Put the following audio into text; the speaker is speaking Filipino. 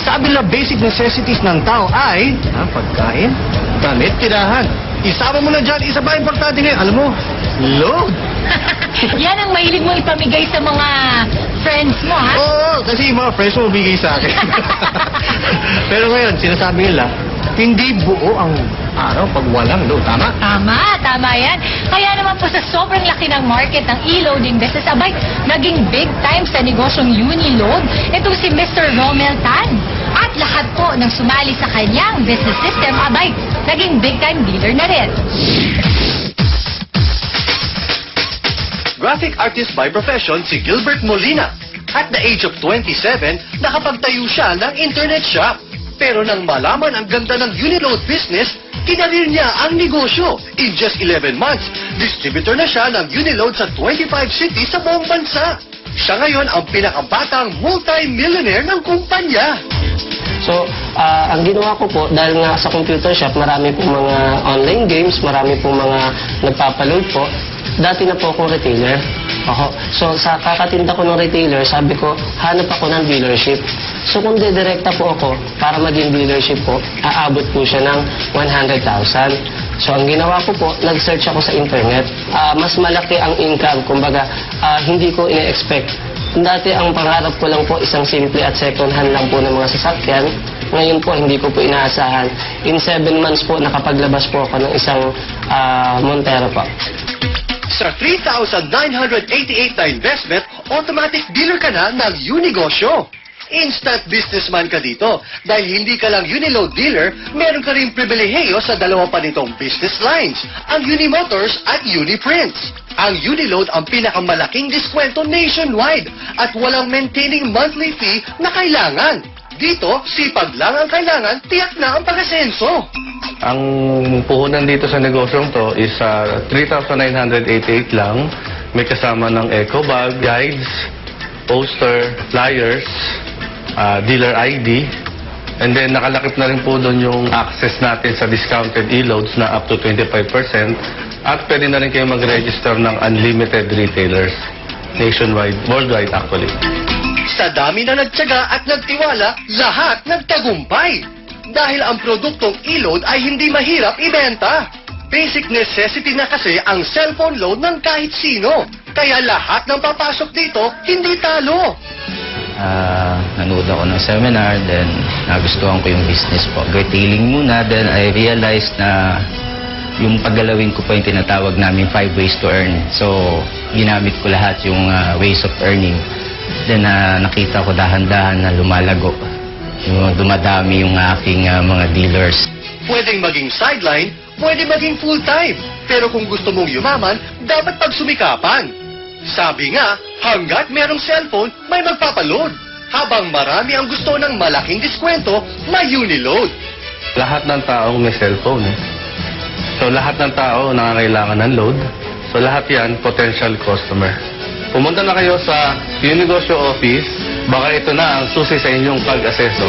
Sabi na basic necessities ng tao ay pagkain, damit, tirahan. Isama mo na dyan, isa pa importante ngayon, alam mo, load. Yan ang mahilig mo ipamigay sa mga friends mo, ha? Oo, kasi yung mga friends mo bigay sa akin. Pero ngayon, sinasabi nila, hindi buo ang araw pag walang load. Tama? Tama yan. Kaya naman po sa sobrang laki ng market ng e-loading business, abay, naging big time sa negosyong Uniload. Ito si Mr. Romel Tan. At lahat po ng sumali sa kanyang business system, abay, naging big time dealer na rin. Graphic artist by profession si Gilbert Molina. At the age of 27, nakapagtayo siya ng internet shop. Pero nang malaman ang ganda ng Uniload business, kinarir niya ang negosyo. In just 11 months, distributor na siya ng Uniload sa 25 cities sa buong bansa. Siya ngayon ang pinakabatang multi-millionaire ng kumpanya. So, ang ginawa ko po, dahil nga sa computer shop, marami pong mga online games, marami pong mga nagpapaload po. Dati na po akong retailer. So, sa kakatinda ko ng retailer, sabi ko, hanap ako ng dealership. So, kung didirekta po ako para maging dealership po, aabot po siya ng 100,000. So, ang ginawa ko po, nag-search ako sa internet. Mas malaki ang income, kumbaga, hindi ko ina-expect. Dati, ang pangarap ko lang po, isang simple at second hand lang po ng mga sasakyan. Ngayon po, hindi ko po inaasahan. In 7 months po, nakapaglabas po ako ng isang Montero po. Sa 3,988 na investment, automatic dealer ka na ng Unigosyo. Instant businessman ka dito. Dahil hindi ka lang Uniload dealer, meron ka rin pribilehiyo sa dalawa pa nitong business lines, ang Unimotors at Uniprints. Ang Uniload ang pinakamalaking diskwento nationwide at walang maintaining monthly fee na kailangan. Dito, sipag lang ang kailangan, tiyak na ang pag-asenso. Ang puhunan dito sa negosyong to is 3,988 lang. May kasama ng eco bag, guides, poster, flyers, dealer ID. And then nakalakip na rin po doon yung access natin sa discounted e-loads na up to 25%. At pwede na rin kayo mag-register ng unlimited retailers nationwide, worldwide actually. Sa dami na nagtiyaga at nagtiwala, lahat nagtagumpay. Dahil ang produktong e-load ay hindi mahirap ibenta. Basic necessity na kasi ang cellphone load ng kahit sino. Kaya lahat ng papasok dito, hindi talo. Nanood ako ng seminar, then nagustuhan ko yung business po. Retailing muna, then I realized na yung paggalawin ko po yung tinatawag namin 5 ways to earn. So, ginamit ko lahat yung ways of earning. Then, nakita ko dahan-dahan na lumalago. Yung dumadami yung aking mga dealers. Pwedeng maging sideline, pwede maging full-time. Pero kung gusto mong yumaman, dapat pagsumikapan. Sabi nga, hanggat merong cellphone, may magpapaload. Habang marami ang gusto ng malaking diskwento, may Uniload. Lahat ng taong may cellphone. So lahat ng tao nangangailangan ng load. So lahat yan, potential customer. Pumunta na kayo sa Unigosyo office, baka ito na ang susi sa inyong pag-aseso.